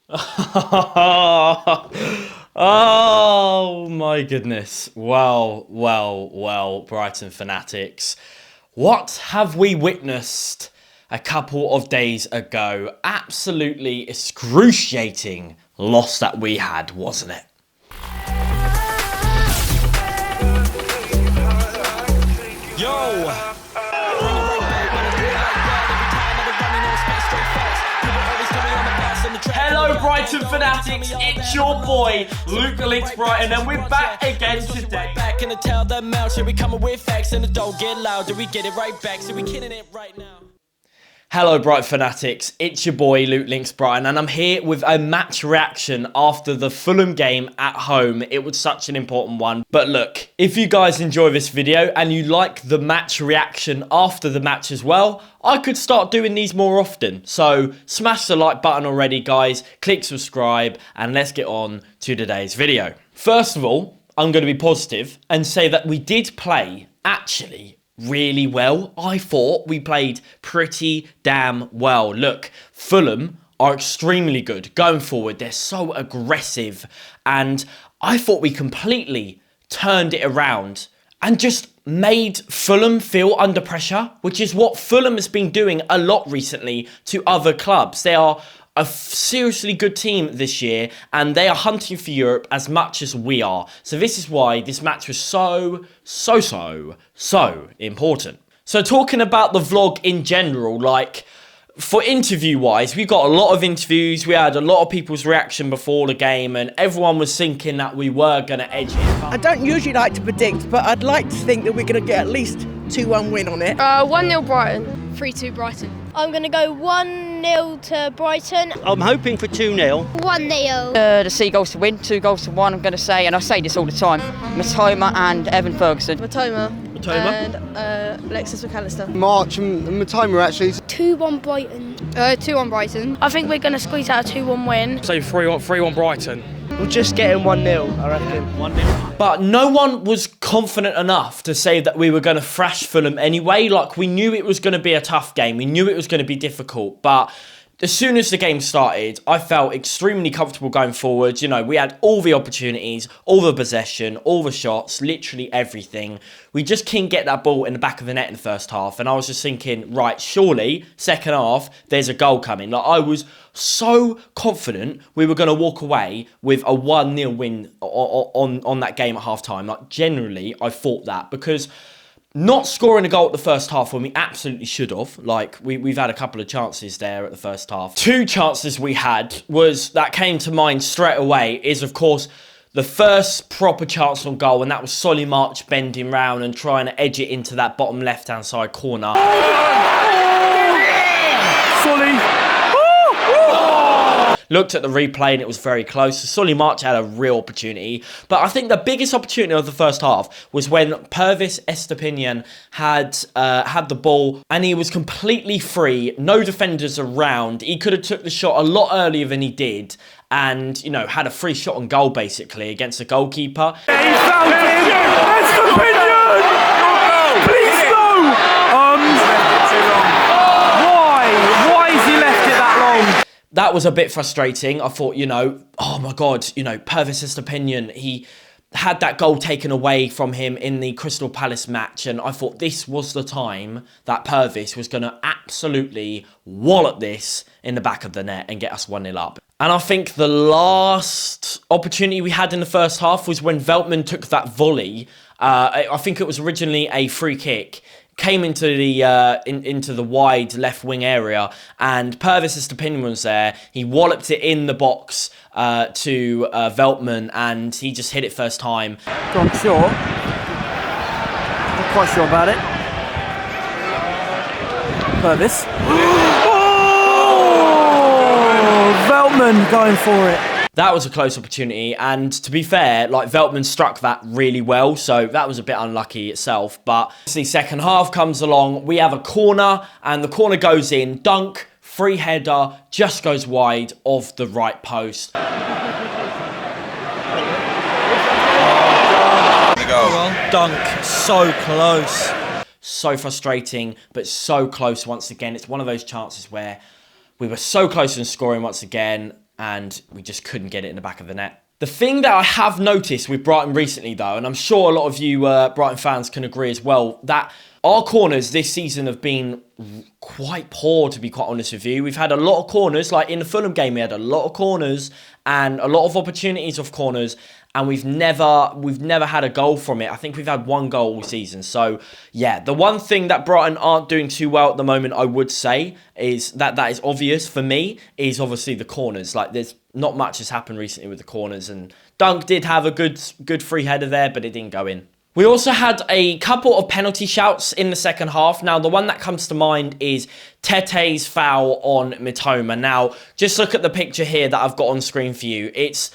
Oh my goodness. Well, Brighton fanatics. What have we witnessed a couple of days ago? Absolutely excruciating loss that we had, wasn't it? Yo! Hello Brighton fanatics, it's your boy LiNX Brighton and we're back again today. Back in the tell them out, should we coming with facts and the don't get loud, do we get it right back, so we killing it right now. Hello Brighton fanatics, it's your boy LiNX Brighton and I'm here with a match reaction after the Fulham game at home. It was such an important one. But look, if you guys enjoy this video and you like the match reaction after the match as well, I could start doing these more often. So smash the like button already guys, click subscribe and let's get on to today's video. First of all, I'm going to be positive and say that we did play actually really well. I thought we played pretty damn well. Look, Fulham are extremely good going forward. They're so aggressive and I thought we completely turned it around and just made Fulham feel under pressure, which is what Fulham has been doing a lot recently to other clubs. They are a seriously good team this year and they are hunting for Europe as much as we are. So this is why this match was so important. So talking about the vlog in general, like for interview wise, we got a lot of interviews. We had a lot of people's reaction before the game and everyone was thinking that we were going to edge it. I don't usually like to predict, but I'd like to think that we're going to get at least 2-1 win on it. 1-0 Brighton. 3-2 Brighton. I'm going to go 1-0 to Brighton. I'm hoping for 2-0. 1-0. The Seagulls to win, 2-1 I'm going to say, and I say this all the time, Matoma and Evan Ferguson. Matoma. And Alexis McAllister. March and Matoma actually. 2-1 Brighton. 2-1 Brighton. I think we're going to squeeze out a 2-1 win. Say 3-1 Brighton. We'll just get him 1-0, I reckon. 1-0. But no one was confident enough to say that we were going to thrash Fulham anyway. Like, we knew it was going to be a tough game. We knew it was going to be difficult. But as soon as the game started, I felt extremely comfortable going forward. You know, we had all the opportunities, all the possession, all the shots, literally everything. We just couldn't get that ball in the back of the net in the first half. And I was just thinking, right, surely, second half, there's a goal coming. Like, I was so confident we were going to walk away with a 1-0 win on that game at half-time. Like, generally, I thought that because not scoring a goal at the first half when we absolutely should have. Like, we've had a couple of chances there at the first half. Two chances we had that came to mind straight away is, of course, the first proper chance on goal, and that was Solly March bending round and trying to edge it into that bottom left-hand side corner. Solly! Looked at the replay and it was very close. So Solly March had a real opportunity. But I think the biggest opportunity of the first half was when Pervis Estepinian had the ball and he was completely free. No defenders around. He could have took the shot a lot earlier than he did. And, you know, had a free shot on goal, basically, against the goalkeeper. He found it! Estepinian! Please no! Why has he left it that long? That was a bit frustrating. I thought, you know, oh my God, you know, Pervis Estepinian, he had that goal taken away from him in the Crystal Palace match. And I thought this was the time that Pervis was going to absolutely wallop this in the back of the net and get us 1-0 up. And I think the last opportunity we had in the first half was when Veltman took that volley. I think it was originally a free kick. Came into the wide left wing area and Pervis Estepinian was there. He walloped it in the box to Veltman and he just hit it first time. I'm sure. Not quite sure about it. Pervis. Veltman going for it. That was a close opportunity, and to be fair, like Veltman struck that really well, so that was a bit unlucky itself. But the second half comes along, we have a corner, and the corner goes in, dunk, free header, just goes wide of the right post. Well, dunk, so close. So frustrating, but so close once again. It's one of those chances where we were so close in scoring once again. and we just couldn't get it in the back of the net. The thing that I have noticed with Brighton recently, though, and I'm sure a lot of you Brighton fans can agree as well, that our corners this season have been quite poor, to be quite honest with you. We've had a lot of corners, like in the Fulham game, we had a lot of corners and a lot of opportunities of corners, and we've never had a goal from it. I think we've had one goal all season. So, yeah, the one thing that Brighton aren't doing too well at the moment, I would say, is that is obvious for me, is obviously the corners. Like, there's not much has happened recently with the corners, and Dunk did have a good free header there, but it didn't go in. We also had a couple of penalty shouts in the second half. Now, the one that comes to mind is Tete's foul on Mitoma. Now, just look at the picture here that I've got on screen for you. It's,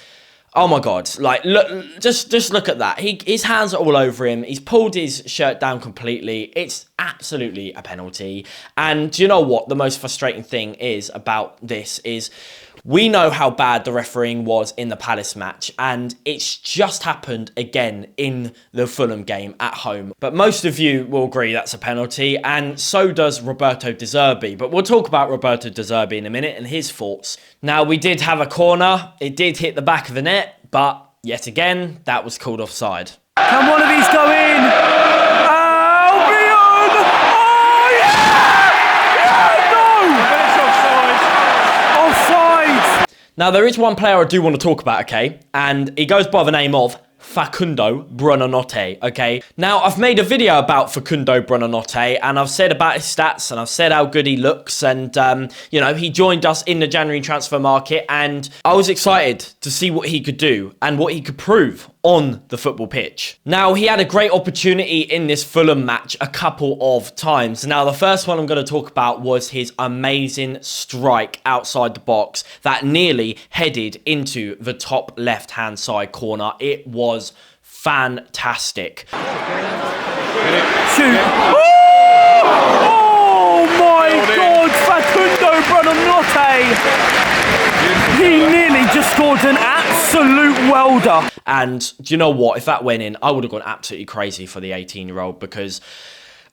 oh my God, like, look, just look at that. His hands are all over him. He's pulled his shirt down completely. It's absolutely a penalty. And do you know what the most frustrating thing is about this is we know how bad the refereeing was in the Palace match, and it's just happened again in the Fulham game at home. But most of you will agree that's a penalty, and so does Roberto De Zerbi. But we'll talk about Roberto De Zerbi in a minute and his thoughts. Now, we did have a corner. It did hit the back of the net, but yet again, that was called offside. Can one of these go in? Now, there is one player I do want to talk about, okay? And he goes by the name of Facundo Buonanotte, okay? Now, I've made a video about Facundo Buonanotte, and I've said about his stats, and I've said how good he looks, and, you know, he joined us in the January transfer market, and I was excited to see what he could do and what he could prove on the football pitch. Now, he had a great opportunity in this Fulham match a couple of times. Now, the first one I'm going to talk about was his amazing strike outside the box that nearly headed into the top left-hand side corner. It was fantastic. Shoot. Oh my God, Facundo Buonanotte. He nearly just scored an absolute welter. And do you know what? If that went in, I would have gone absolutely crazy for the 18-year-old because,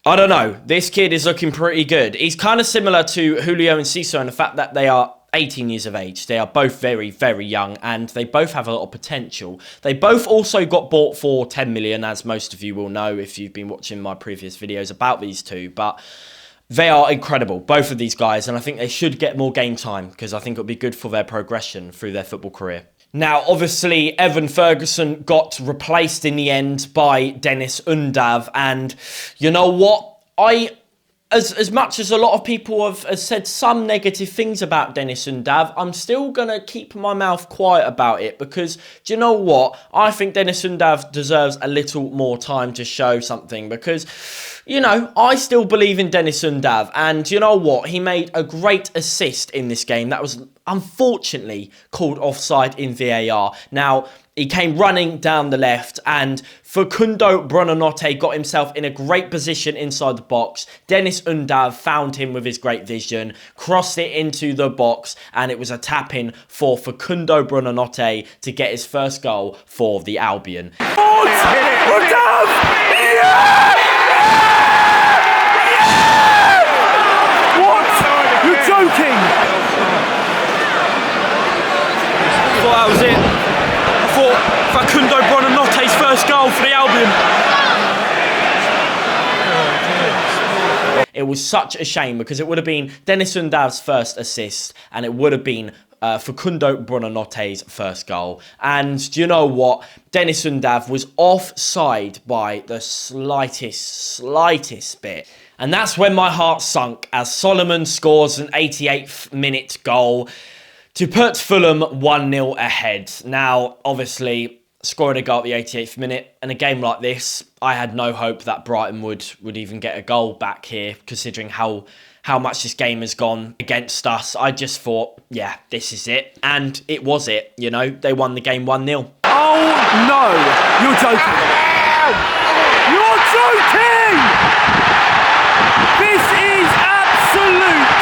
I don't know, this kid is looking pretty good. He's kind of similar to Julio and Ciso in the fact that they are 18 years of age. They are both very, very young, and they both have a lot of potential. They both also got bought for 10 million, as most of you will know if you've been watching my previous videos about these two. But they are incredible, both of these guys, and I think they should get more game time because I think it'll be good for their progression through their football career. Now, obviously, Evan Ferguson got replaced in the end by Dennis Undav, and you know what? As much as a lot of people have said some negative things about Dennis Undav, I'm still going to keep my mouth quiet about it because, do you know what? I think Dennis Undav deserves a little more time to show something because, you know, I still believe in Dennis Undav, and you know what? He made a great assist in this game that was unfortunately called offside in VAR. Now, he came running down the left, and Facundo Buonanotte got himself in a great position inside the box. Dennis Undav found him with his great vision, crossed it into the box, and it was a tap-in for Facundo Buonanotte to get his first goal for the Albion. Undav! Yeah! What? You're joking? I thought that was it. I thought Facundo Buonanotte's first goal for the Albion. It was such a shame because it would have been Dennis Undav's first assist and it would have been Facundo Buonanotte's first goal. And do you know what? Dennis Undav was offside by the slightest bit. And that's when my heart sunk as Solomon scores an 88th minute goal to put Fulham 1-0 ahead. Now, obviously, scoring a goal at the 88th minute, in a game like this, I had no hope that Brighton would even get a goal back here, considering how much this game has gone against us. I just thought, yeah, this is it. And it was it, you know. They won the game 1-0. Oh, no. You're joking. You're joking! This is absolute.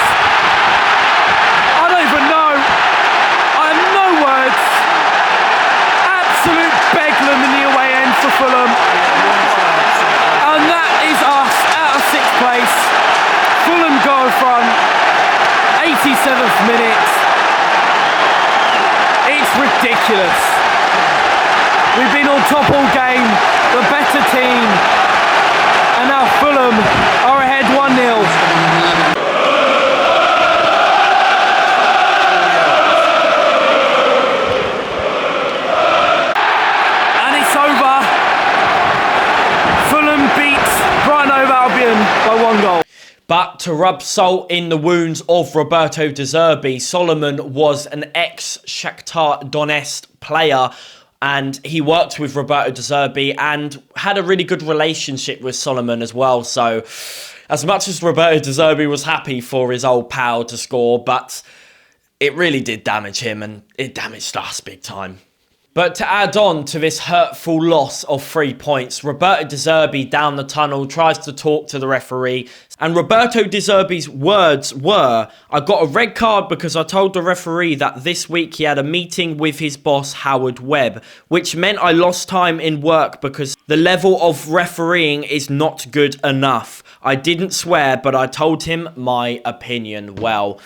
I don't even know. I have no words. Absolute bedlam in the away end for Fulham. And that is us out of 6th place. Fulham go in front. 87th minute. ridiculous. We've been on top all game, the better team, and now Fulham are ahead 1-0. And it's over. Fulham beat Brighton over Albion by 1 goal. But to rub salt in the wounds of Roberto De Zerbi, Solomon was an ex-Shakhtar Donetsk player, and he worked with Roberto De Zerbi and had a really good relationship with Solomon as well. So as much as Roberto De Zerbi was happy for his old pal to score, but it really did damage him, and it damaged us big time. But to add on to this hurtful loss of 3 points, Roberto De Zerbi down the tunnel tries to talk to the referee. And Roberto De Zerbi's words were, "I got a red card because I told the referee that this week he had a meeting with his boss, Howard Webb, which meant I lost time in work because the level of refereeing is not good enough. I didn't swear, but I told him my opinion." Well,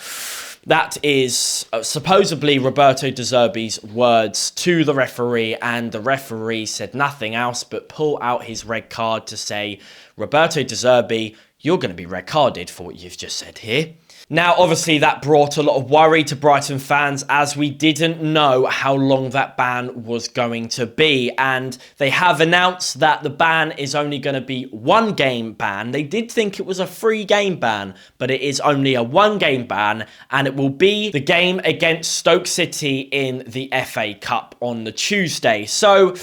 that is supposedly Roberto De Zerbi's words to the referee, and the referee said nothing else but pull out his red card to say, "Roberto De Zerbi, you're going to be red carded for what you've just said here." Now, obviously, that brought a lot of worry to Brighton fans, as we didn't know how long that ban was going to be. And they have announced that the ban is only going to be 1 game ban. They did think it was a 3 game ban, but it is only a 1 game ban. And it will be the game against Stoke City in the FA Cup on the Tuesday. So,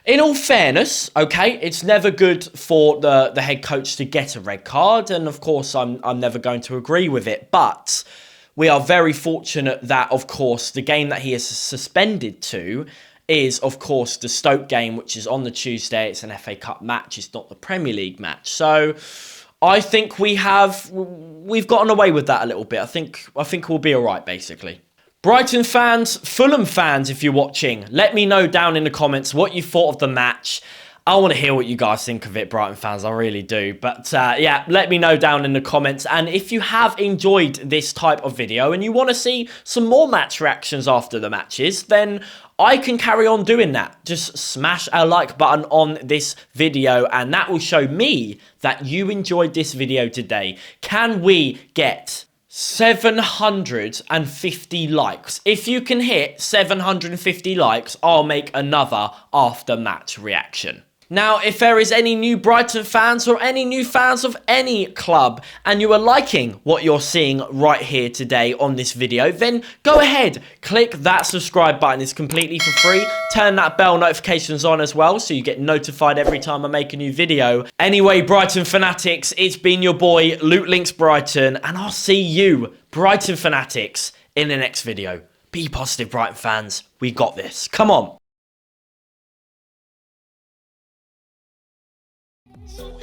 in all fairness, okay, it's never good for the head coach to get a red card, and of course I'm never going to agree with it, but we are very fortunate that, of course, the game that he is suspended to is, of course, the Stoke game, which is on the Tuesday. It's an FA Cup match, it's not the Premier League match. So I think we've gotten away with that a little bit. I think we'll be all right, basically. Brighton fans, Fulham fans, if you're watching, let me know down in the comments what you thought of the match. I want to hear what you guys think of it, Brighton fans. I really do. But yeah, let me know down in the comments. And if you have enjoyed this type of video and you want to see some more match reactions after the matches, then I can carry on doing that. Just smash a like button on this video, and that will show me that you enjoyed this video today. Can we get 750 likes? If you can hit 750 likes, I'll make another after match reaction. Now, if there is any new Brighton fans or any new fans of any club and you are liking what you're seeing right here today on this video, then go ahead, click that subscribe button. It's completely for free. Turn that bell notifications on as well so you get notified every time I make a new video. Anyway, Brighton fanatics, it's been your boy LiNX Brighton, and I'll see you, Brighton fanatics, in the next video. Be positive, Brighton fans. We got this. Come on. So